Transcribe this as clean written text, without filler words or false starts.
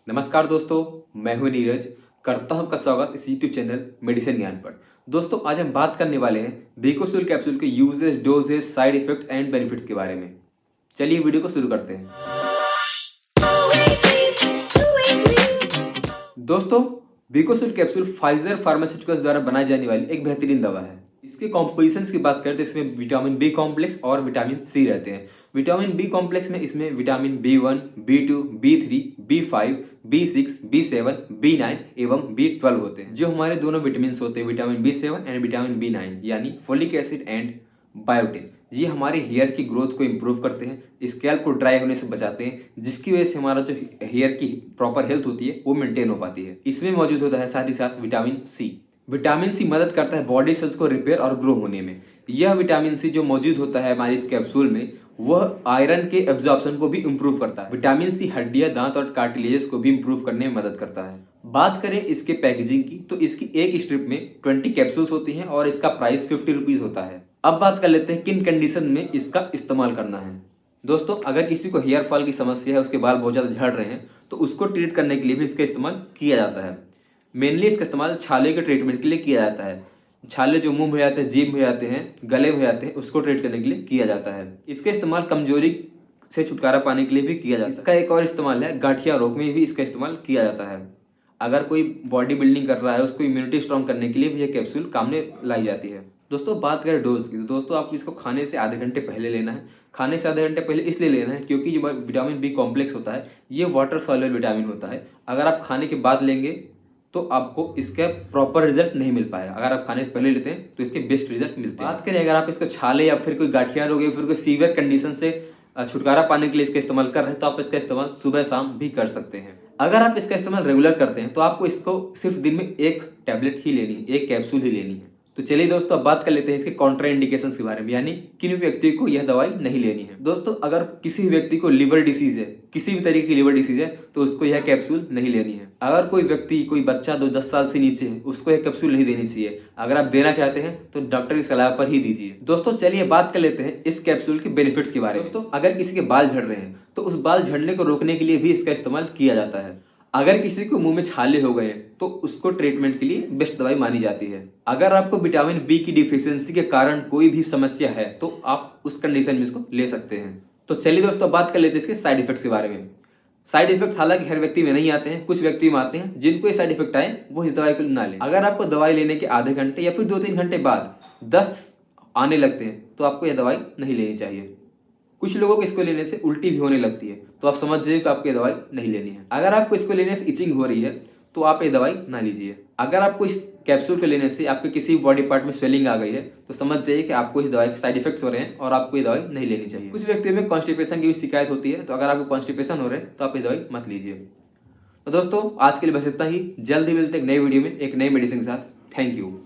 नमस्कार दोस्तों, मैं हूं नीरज। करता हूं आपका स्वागत इस यूट्यूब चैनल मेडिसिन ज्ञान पर। दोस्तों, आज हम बात करने वाले हैं बेकोसुल कैप्सूल के uses, doses, side effects and benefits के बारे में। चलिए वीडियो को शुरू करते हैं। दोस्तों, बेकोसुल कैप्सूल फाइजर फार्मास्यूटिकल्स द्वारा बनाई जाने वाली एक बेहतरीन दवा है। इसके कॉम्पोजिशंस की बात करें तो इसमें विटामिन बी कॉम्प्लेक्स और विटामिन सी रहते हैं। विटामिन बी कॉम्प्लेक्स में इसमें vitamin B1, बी2, B3, B5, B6, बी7, बी9 एवं बी12 होते हैं। जो हमारे दोनों विटामिन होते हैं, विटामिन बी7 एंड विटामिन बी9, यानी फोलिक एसिड एंड बायोटिन, ये हमारे हेयर की ग्रोथ को इंप्रूव करते हैं, स्कैल्प को ड्राई होने से बचाते हैं, जिसकी वजह से हमारा जो हेयर की प्रॉपर हेल्थ होती है वो मेंटेन हो पाती है। इसमें मौजूद होता है साथ ही साथ विटामिन सी। विटामिन सी मदद करता है बॉडी सेल्स को रिपेयर और ग्रो होने में। यह विटामिन सी जो मौजूद होता है हमारी इस कैप्सूल में, वह आयरन के एब्जॉर्प्शन को भी इंप्रूव करता है। विटामिन सी हड्डियां, दांत और कार्टिलेजेस को भी इंप्रूव करने में मदद करता है। बात करें इसके पैकेजिंग की, तो इसकी एक स्ट्रिप में 20 कैप्सूल्स होती हैं और इसका प्राइस 50 रुपीज होता है। अब बात कर लेते हैं किन कंडीशन में इसका इस्तेमाल करना है। दोस्तों, अगर किसी को हेयर फॉल की समस्या है, उसके बाल बहुत ज्यादा झड़ रहे हैं, तो उसको ट्रीट करने के लिए भी इसका इस्तेमाल किया जाता है। मेनली इसका इस्तेमाल छाले के ट्रीटमेंट के लिए किया जाता है। छाले जो मुंह में जाते हैं, जीभ में जाते हैं, गले में जाते हैं, उसको ट्रीट करने के लिए किया जाता है। इसका इस्तेमाल कमजोरी से छुटकारा पाने के लिए भी किया जाता है। इसका एक और इस्तेमाल है, गठिया रोग में भी इसका इस्तेमाल किया जाता है। अगर कोई बॉडी बिल्डिंग कर रहा है, उसको इम्यूनिटी स्ट्रॉन्ग करने के लिए भी यह कैप्सूल काम में लाई जाती है। दोस्तों, बात करें डोज की, तो दोस्तों आपको इसको खाने से आधे घंटे पहले लेना है। खाने से आधे घंटे पहले इसलिए लेना है क्योंकि जो विटामिन बी कॉम्प्लेक्स होता है, ये वाटर सॉल्युबल विटामिन होता है। अगर आप खाने के बाद लेंगे तो आपको इसका प्रॉपर रिजल्ट नहीं मिल पाएगा। अगर आप खाने से पहले लेते हैं तो इसके बेस्ट रिजल्ट मिलते हैं। बात करें अगर आप इसको छाले या फिर कोई गाठिया रोग या फिर कोई सीवियर कंडीशन से छुटकारा पाने के लिए इसका इस्तेमाल कर रहे हैं, तो आप इसका इस्तेमाल सुबह शाम भी कर सकते हैं। अगर आप इसका इस्तेमाल रेगुलर करते हैं तो आपको इसको सिर्फ दिन में एक टैबलेट ही लेनी है, एक कैप्सूल ही लेनी है। तो चलिए दोस्तों, अब बात कर लेते हैं इसके कॉन्ट्राइंडिकेशंस के बारे में, यानी किन व्यक्ति को यह दवाई नहीं लेनी है। दोस्तों, अगर किसी व्यक्ति को लिवर डिसीज है, किसी भी तरीके की लिवर डिसीज है, तो उसको यह कैप्सूल नहीं लेनी है। अगर कोई व्यक्ति, कोई बच्चा 10 साल से नीचे है, उसको यह कैप्सूल नहीं देनी चाहिए। अगर आप देना चाहते हैं तो डॉक्टर की सलाह पर ही दीजिए। दोस्तों, चलिए बात कर लेते हैं इस कैप्सूल के बेनिफिट्स के बारे में। दोस्तों, अगर किसी के बाल झड़ रहे हैं तो उस बाल झड़ने को रोकने के लिए भी इसका इस्तेमाल किया जाता है। अगर किसी को मुंह में छाले हो गए तो उसको ट्रीटमेंट के लिए बेस्ट दवाई मानी जाती है। अगर आपको विटामिन बी की डिफिशियंसी के कारण कोई भी समस्या है तो आप उस कंडीशन में इसको ले सकते हैं। तो चलिए दोस्तों, बात कर लेते हैं इसके साइड इफेक्ट्स के बारे में। साइड इफेक्ट्स हालांकि हर व्यक्ति में नहीं आते हैं, कुछ व्यक्ति में आते हैं। जिनको ये साइड इफेक्ट आए वो इस दवाई को ना लें। अगर आपको दवाई लेने के आधे घंटे या फिर 2-3 घंटे बाद दस्त आने लगते हैं तो आपको यह दवाई नहीं लेनी चाहिए। कुछ लोगों को इसको लेने से उल्टी भी होने लगती है, तो आप समझ जाइए कि आपको ये दवाई नहीं लेनी है। अगर आपको इसको लेने से इचिंग हो रही है तो आप ये दवाई ना लीजिए। अगर आपको इस कैप्सूल को लेने से आपके किसी बॉडी पार्ट में स्वेलिंग आ गई है तो समझ जाइए कि आपको इस दवाई के साइड इफेक्ट्स हो रहे हैं और आपको ये दवाई नहीं लेनी चाहिए। कुछ व्यक्तियों में कॉन्स्टिपेशन की भी शिकायत होती है, तो अगर आपको कॉन्स्टिपेशन हो रहे हैं तो आप ये दवाई मत लीजिए। तो दोस्तों, आज के लिए बस इतना ही। जल्द ही मिलते हैं एक नई वीडियो में एक नई मेडिसिन के साथ। Thank you.